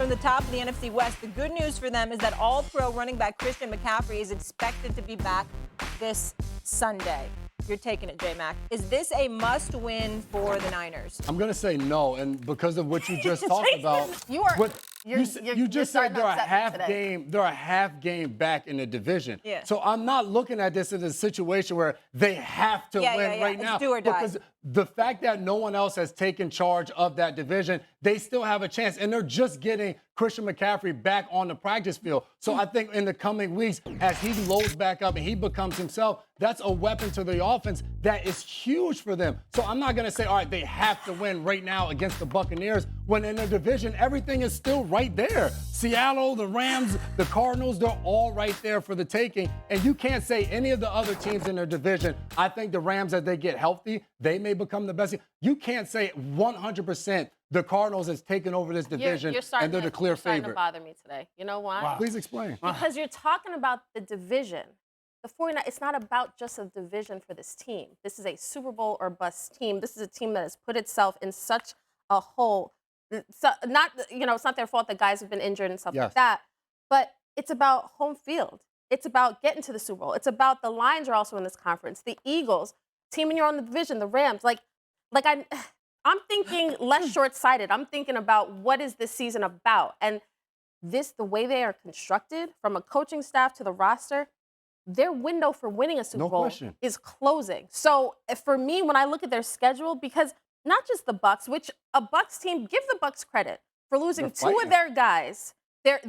from the top of the NFC West. The good news for them is that all-pro running back Christian McCaffrey is expected to be back this Sunday. You're taking it, J-Mac. Is this a must-win for the Niners? I'm going to say no, and because of what you just talked about. You just said they're a half game back in the division. Yeah. So I'm not looking at this as a situation where they have to win right now. It's do or die. Because the fact that no one else has taken charge of that division, they still have a chance. And they're just getting Christian McCaffrey back on the practice field. So I think in the coming weeks, as he loads back up and he becomes himself, that's a weapon to the offense that is huge for them. So I'm not going to say, all right, they have to win right now against the Buccaneers, when in the division, everything is still right there. Seattle, the Rams, the Cardinals, they're all right there for the taking. And you can't say any of the other teams in their division. I think the Rams, as they get healthy, they may become the best. You can't say 100% the Cardinals has taken over this division and they're the clear favorite. You're starting to bother me today. You know why? Wow. Please explain. Because you're talking about the division. The 49, it's not about just a division for this team. This is a Super Bowl or bust team. This is a team that has put itself in such a hole. So it's not their fault that guys have been injured and stuff like that. But it's about home field. It's about getting to the Super Bowl. It's about the Lions are also in this conference. The Eagles, team in your own division, the Rams. I'm thinking less short-sighted. I'm thinking about what is this season about. And the way they are constructed, from a coaching staff to the roster, their window for winning a Super Bowl is closing. So for me, when I look at their schedule, because not just the Bucs, which a Bucs team, give the Bucs credit for losing two of their guys, their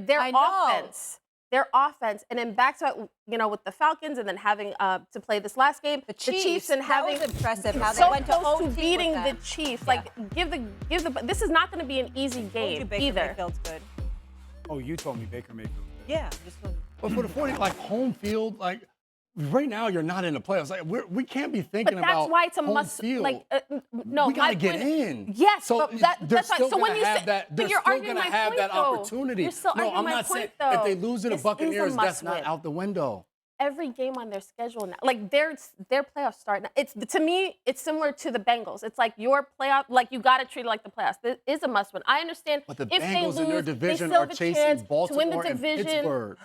offense, and then back to with the Falcons, and then having to play this last game, the Chiefs, and having that was impressive how they went to close OT to beating with the Chiefs. Give the. This is not going to be an easy game Baker either. Mayfield's good. Oh, you told me Baker Mayfield. Yeah, But for the 40, home field, right now you're not in the playoffs. We can't be thinking about But that's why it's a home must. field. No, we gotta get in. Yes, so that's right. So when you say, they're you're still arguing gonna my have point, that though. opportunity. You're still arguing I'm my not point, saying though. if they lose to the This is a Buccaneers, that's must-win. not out the window. Every game on their schedule now, their playoffs start now. To me, it's similar to the Bengals. It's like your playoff, you got to treat it like the playoffs. It is a must-win. I understand. But the if Bengals they lose, in their division they still are have a chasing chance to win Baltimore the and division. Pittsburgh.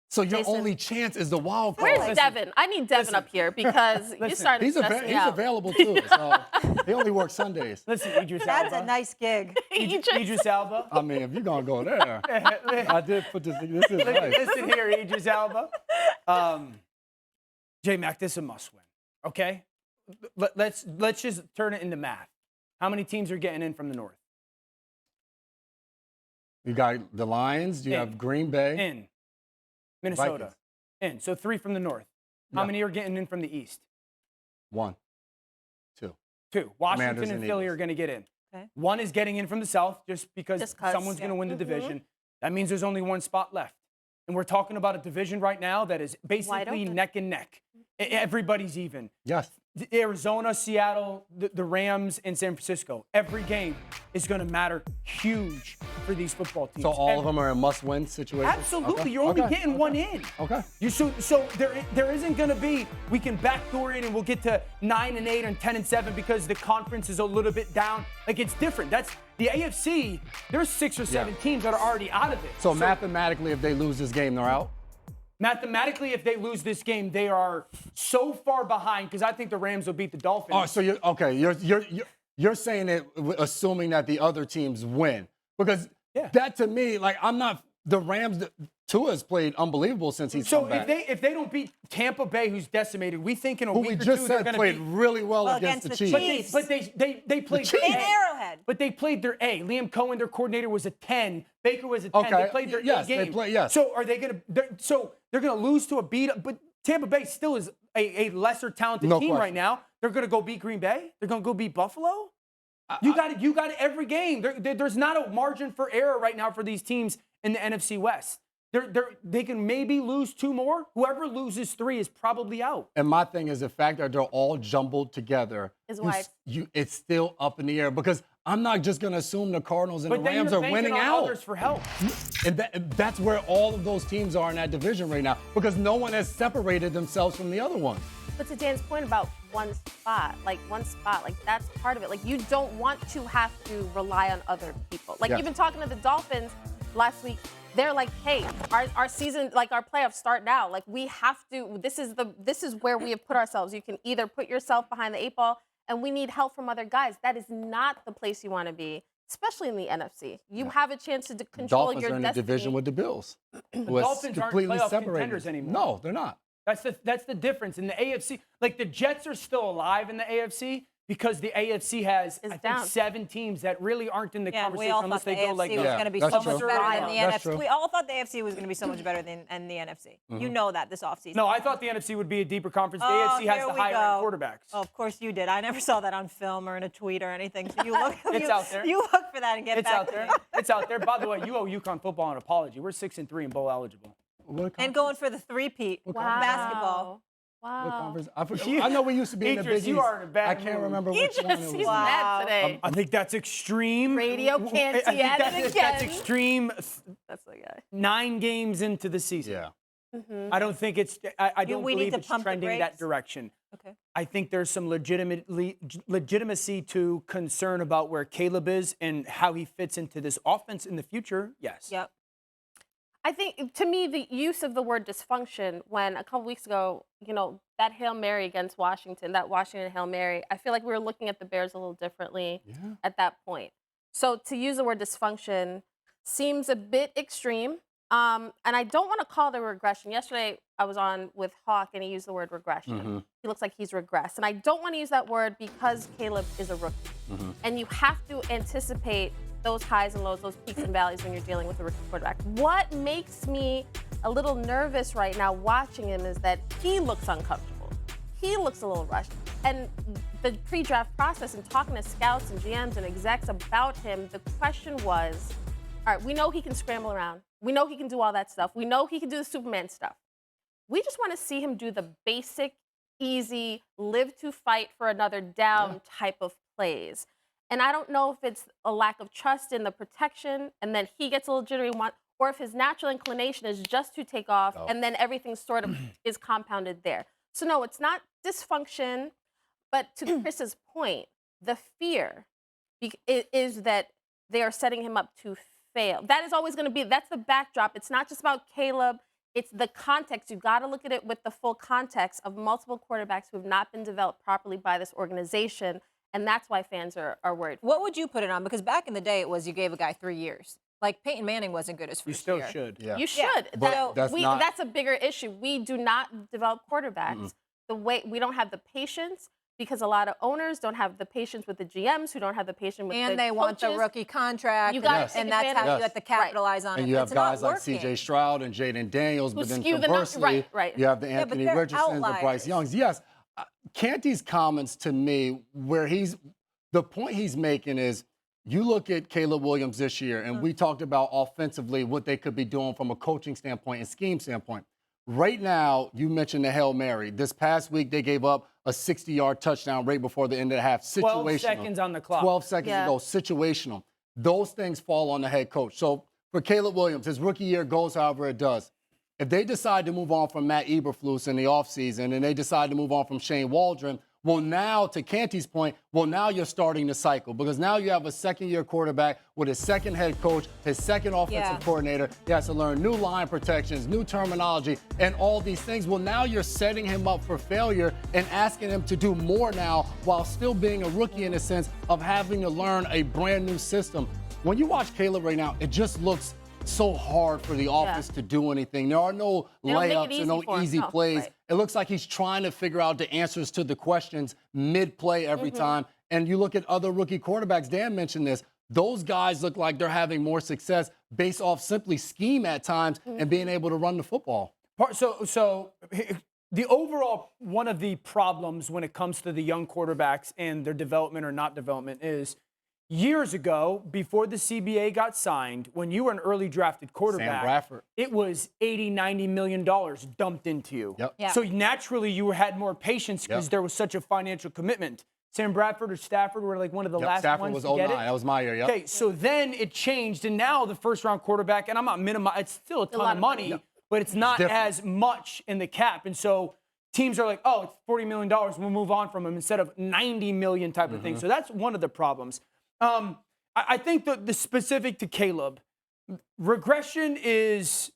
So your only chance is the wild card. Where's Devin? I need Devin up here because you're starting to stress me out. He's available too. So he only works Sundays. Listen, Idris Elba. That's a nice gig. Idris Elba. I mean, if you're gonna go there, I did put this. This is nice. Listen here, Idris Elba. J-Mac, this is a must-win. Okay, let's just turn it into math. How many teams are getting in from the north? You got the Lions. You have Green Bay. In. Minnesota. Vikings. In. So 3 from the north. How many are getting in from the east? 1, 2. 2. Washington Commanders and Philly Eagles. are going to get in. Okay. 1 is getting in from the south just because someone's going to win the division. That means there's only 1 spot left. And we're talking about a division right now that is basically neck and neck. Everybody's even. Yes. Arizona, Seattle, the Rams, and San Francisco. Every game is going to matter huge for these football teams. So all of them are a must-win situation? Absolutely. Okay. You're only getting 1 in. Okay. So there isn't going to be, we can backdoor it and we'll get to 9-8 and 10-7 because the conference is a little bit down. It's different. That's the AFC. There's 6 or 7 teams that are already out of it. So mathematically, if they lose this game, they're out? Mathematically, if they lose this game, they are so far behind because I think the Rams will beat the Dolphins. Oh, so you're saying it assuming that the other teams win. Because that to me, the Rams, Tua has played unbelievable since he's come back. So if they don't beat Tampa Bay, who's decimated, we think in a who week we or just two said they're going to played really well against the Chiefs. But they played in Arrowhead. But they played their A. Liam Cohen, their coordinator, was a 10. Baker was a 10. Okay. They played their yes, A game. They play, yes. So are they going to? So they're going to lose to a beat up. But Tampa Bay still is a lesser talented team right now. They're going to go beat Green Bay. They're going to go beat Buffalo. You got it every game. There's not a margin for error right now for these teams in the NFC West. They can maybe lose 2 more. Whoever loses 3 is probably out. And my thing is the fact that they're all jumbled together. Is why it's still up in the air because I'm not just going to assume the Cardinals and the Rams are winning out. Others for help. And that's where all of those teams are in that division right now because no one has separated themselves from the other one. But to Dan's point about one spot. Like that's part of it. Like you don't want to have to rely on other people. Like even talking to the Dolphins last week, they're like, hey, our season, like our playoffs start now. Like we have to, this is where we have put ourselves. You can either put yourself behind the 8 ball, and we need help from other guys. That is not the place you want to be, especially in the NFC. You have a chance to control Dolphins your are in destiny. the division with the Bills. The Dolphins aren't playoff contenders anymore. No, they're not. That's the difference in the AFC. Like the Jets are still alive in the AFC because the AFC has I think 7 teams that really aren't in the conversation unless they go like was going to be so much better than the That's NFC. true. We all thought the AFC was going to be so much better than the NFC. You know that this offseason. No, I thought the NFC would be a deeper conference. The AFC has the higher end quarterbacks. Oh, of course you did. I never saw that on film or in a tweet or anything. So you look. It's out there. You look for that and get It's back out to there. me. It's out there. By the way, you owe UConn football an apology. We're 6-3 and bowl eligible. And going for the three-peat basketball. Wow. I know we used to be in the Idris, Big you East. are in a bad I can't mood. remember which one it was. He's mad today. I think that's extreme. Radio can't see at it again. That's extreme. That's the guy. 9 games into the season. Yeah. I don't think it's. I don't we need believe to it's pump the trending that brakes? direction. Okay. I think there's some legitimacy to concern about where Caleb is and how he fits into this offense in the future. Yes. Yep. I think, to me, the use of the word dysfunction when a couple weeks ago, that Hail Mary against Washington, that Washington Hail Mary, I feel like we were looking at the Bears a little differently at that point. So to use the word dysfunction seems a bit extreme. And I don't want to call it a regression. Yesterday, I was on with Hawk, and he used the word regression. He looks like he's regressed. And I don't want to use that word because Caleb is a rookie. And you have to anticipate those highs and lows, those peaks and valleys when you're dealing with a rookie quarterback. What makes me a little nervous right now watching him is that he looks uncomfortable. He looks a little rushed. And the pre-draft process and talking to scouts and GMs and execs about him, the question was, all right, we know he can scramble around. We know he can do all that stuff. We know he can do the Superman stuff. We just want to see him do the basic, easy, live to fight for another down type of plays. And I don't know if it's a lack of trust in the protection and then he gets a little jittery, or if his natural inclination is just to take off and then everything sort of is compounded there. So no, it's not dysfunction, but to Chris's point, the fear is that they are setting him up to fail. That is always going to be, that's the backdrop. It's not just about Caleb. It's the context. You've got to look at it with the full context of multiple quarterbacks who have not been developed properly by this organization. And that's why fans are worried. What would you put it on? Because back in the day, it was you gave a guy 3 years. Like Peyton Manning wasn't good his first year. You still should. Yeah. You should. But That's a bigger issue. We do not develop quarterbacks. The way we don't have the patience because a lot of owners don't have the patience with the GMs who don't have the patience with and the they want the coaches. rookie contract. You gotta take and that's how advantage. you have to capitalize on it. And you have It's not guys like working. C.J. Stroud and Jaden Daniels, Who but then skew the conversely, right. you have the but Anthony they're Richardsons, the Bryce outliers. Youngs. Yes, Canty's comments to me, where the point he's making is, you look at Caleb Williams this year, and we talked about offensively what they could be doing from a coaching standpoint and scheme standpoint. Right now, you mentioned the Hail Mary. This past week, they gave up a 60-yard touchdown right before the end of the half. Situational. 12 seconds on the clock. 12 seconds ago, situational. Those things fall on the head coach. So for Caleb Williams, his rookie year goes however it does. If they decide to move on from Matt Eberflus in the offseason and they decide to move on from Shane Waldron, well, now, to Canty's point, well, now you're starting the cycle because now you have a second-year quarterback with his second head coach, his second offensive coordinator. He has to learn new line protections, new terminology, and all these things. Well, now you're setting him up for failure and asking him to do more now while still being a rookie in the sense of having to learn a brand new system. When you watch Caleb right now, it just looks so hard for the offense to do anything. There are no layups and no easy plays. Right. It looks like he's trying to figure out the answers to the questions mid-play every time. And you look at other rookie quarterbacks, Dan mentioned this, those guys look like they're having more success based off simply scheme at times and being able to run the football. So the overall, one of the problems when it comes to the young quarterbacks and their development or not development is years ago, before the CBA got signed, when you were an early drafted quarterback, Sam Bradford. it was $80, $90 million dumped into you. Yep. Yeah. So naturally, you had more patience because there was such a financial commitment. Sam Bradford or Stafford were like one of the last Stafford ones was to get 09. it. That was my year, yep. Okay, so then it changed, and now the first-round quarterback, and I'm not minimizing, it's still a ton lot of of money, money. but it's not different. as much in the cap. And so teams are like, oh, it's $40 million, we'll move on from him instead of $90 million type of thing. So that's one of the problems. I think the specific to Caleb, regression is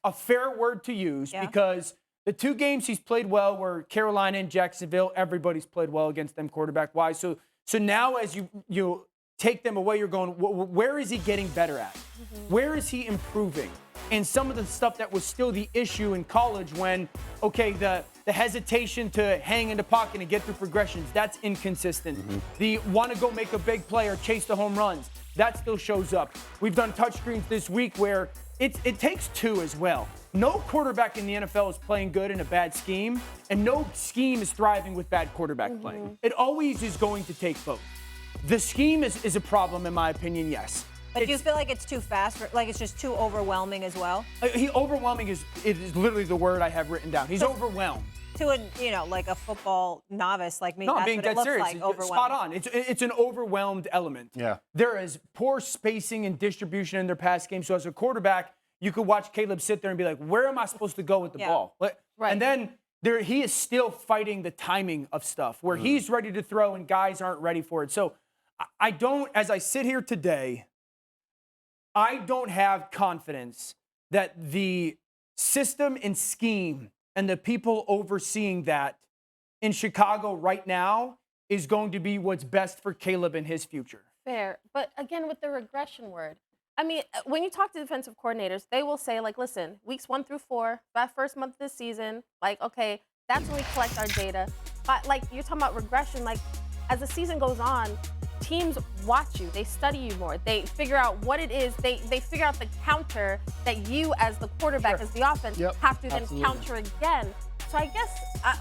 a fair word to use because the 2 games he's played well were Carolina and Jacksonville. Everybody's played well against them quarterback-wise. So now as you take them away, you're going, where is he getting better at? Where is he improving? And some of the stuff that was still the issue in college when, okay, the hesitation to hang in the pocket and get through progressions, that's inconsistent. The want to go make a big play or chase the home runs, that still shows up. We've done touchscreens this week where it takes 2 as well. No quarterback in the NFL is playing good in a bad scheme, and no scheme is thriving with bad quarterback play. It always is going to take both. The scheme is a problem, in my opinion, yes. But do you feel like it's too fast? Like it's just too overwhelming as well? Overwhelming is literally the word I have written down. He's overwhelmed. To like a football novice like me, no, that's I'm being what it dead looks serious. like, overwhelmed. Spot on. It's an overwhelmed element. Yeah. There is poor spacing and distribution in their pass game. So as a quarterback, you could watch Caleb sit there and be like, where am I supposed to go with the ball? Right. And then he is still fighting the timing of stuff where he's ready to throw and guys aren't ready for it. So I don't, as I sit here today, I don't have confidence that the system and scheme and the people overseeing that in Chicago right now is going to be what's best for Caleb in his future. Fair. But again, with the regression word, I mean, when you talk to defensive coordinators, they will say, like, listen, weeks 1 through 4, that first month of the season, like, okay, that's when we collect our data. But, like, you're talking about regression, like, as the season goes on, teams watch you. They study you more. They figure out what it is. They figure out the counter that you, as the quarterback, as the offense, have to then counter again. So I guess I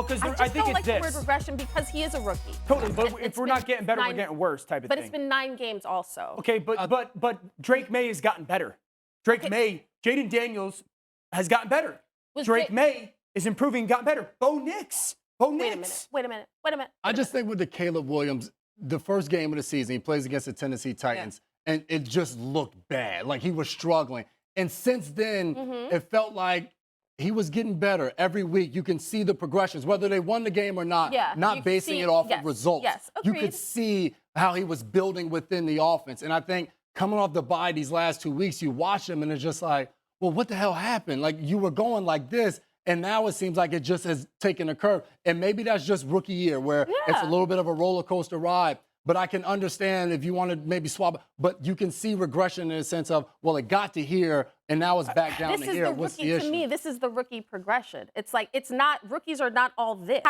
just don't like the word regression because he is a rookie. Totally, but if we're not getting better, we're getting worse type of thing. But it's been 9 games also. Okay, but Drake May has gotten better. Jaden Daniels has gotten better. Drake May is improving, gotten better. Bo Nix. Wait a minute. I just think with the Caleb Williams, the first game of the season, he plays against the Tennessee Titans, and it just looked bad. Like he was struggling. And since then, it felt like he was getting better every week. You can see the progressions, whether they won the game or not, not basing it off of results. Yes, you could see how he was building within the offense. And I think coming off the bye these last 2 weeks, you watch him and it's just like, well, what the hell happened? Like you were going like this, and now it seems like it just has taken a curve. And maybe that's just rookie year where it's a little bit of a roller coaster ride. But I can understand if you want to maybe swap, but you can see regression in the sense of, well, it got to here and now it's back down to here. What's the issue? To me, this is the rookie progression. It's like, rookies are not all this.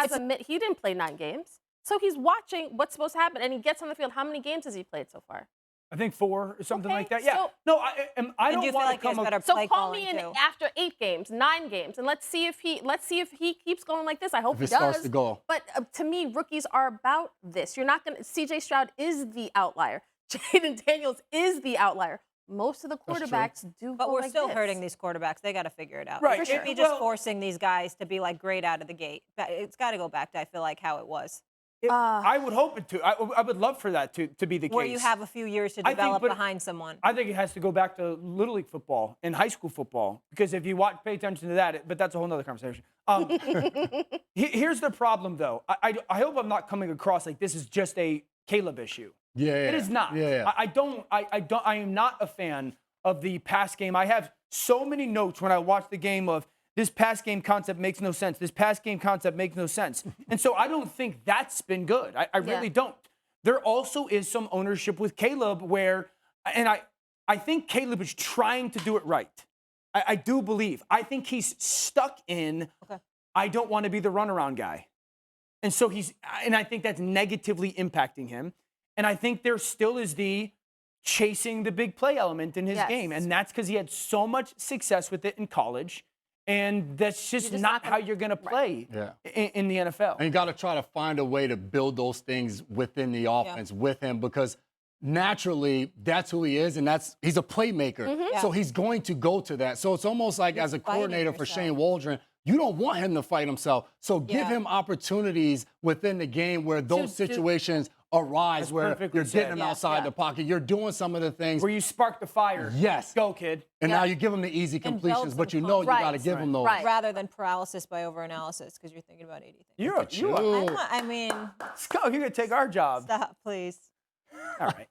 He didn't play 9 games. So he's watching what's supposed to happen and he gets on the field. How many games has he played so far? I think 4 or something like that. Yeah. So, I don't want to come up. So call me in after 8 games, 9 games, and let's see if he keeps going like this. I hope he does. Starts to go. But to me, rookies are about this. You're not going to. C.J. Stroud is the outlier. Jaden Daniels is the outlier. Most of the quarterbacks do. But we're still hurting these quarterbacks. They got to figure it out. Right. We shouldn't be just forcing these guys to be like great out of the gate. It's got to go back to, I feel like, how it was. I would hope it to. I would love for that to be the case. Where you have a few years to develop behind someone. I think it has to go back to Little League football and high school football because if you pay attention to that, but that's a whole nother conversation. Here's the problem, though. I hope I'm not coming across like this is just a Caleb issue. It is not. I am not a fan of the pass game. I have so many notes when I watch the game of this pass game concept makes no sense. This pass game concept makes no sense. And so I don't think that's been good. I really don't. There also is some ownership with Caleb where, and I think Caleb is trying to do it right. I do believe. I think he's stuck in, I don't want to be the runaround guy. And so and I think that's negatively impacting him. And I think there still is the chasing the big play element in his game. And that's because he had so much success with it in college. And that's just not how you're going to play in the NFL. And you got to try to find a way to build those things within the offense with him because naturally that's who he is and he's a playmaker. So he's going to go to that. So it's almost like as a coordinator for Shane Waldron, you don't want him to fight himself. So give him opportunities within the game where those situations a rise That's where perfectly you're getting said. them Yeah, outside yeah. the pocket. You're doing some of the things. Where you spark the fire. Yes. Go, kid. And Yeah. now you give them the easy And completions, build but some you know you confidence. got to give them those. Right. Rather than paralysis by overanalysis because you're thinking about 80 things. You're you. I mean, let's go. You're going to take our job. stop, please. All right.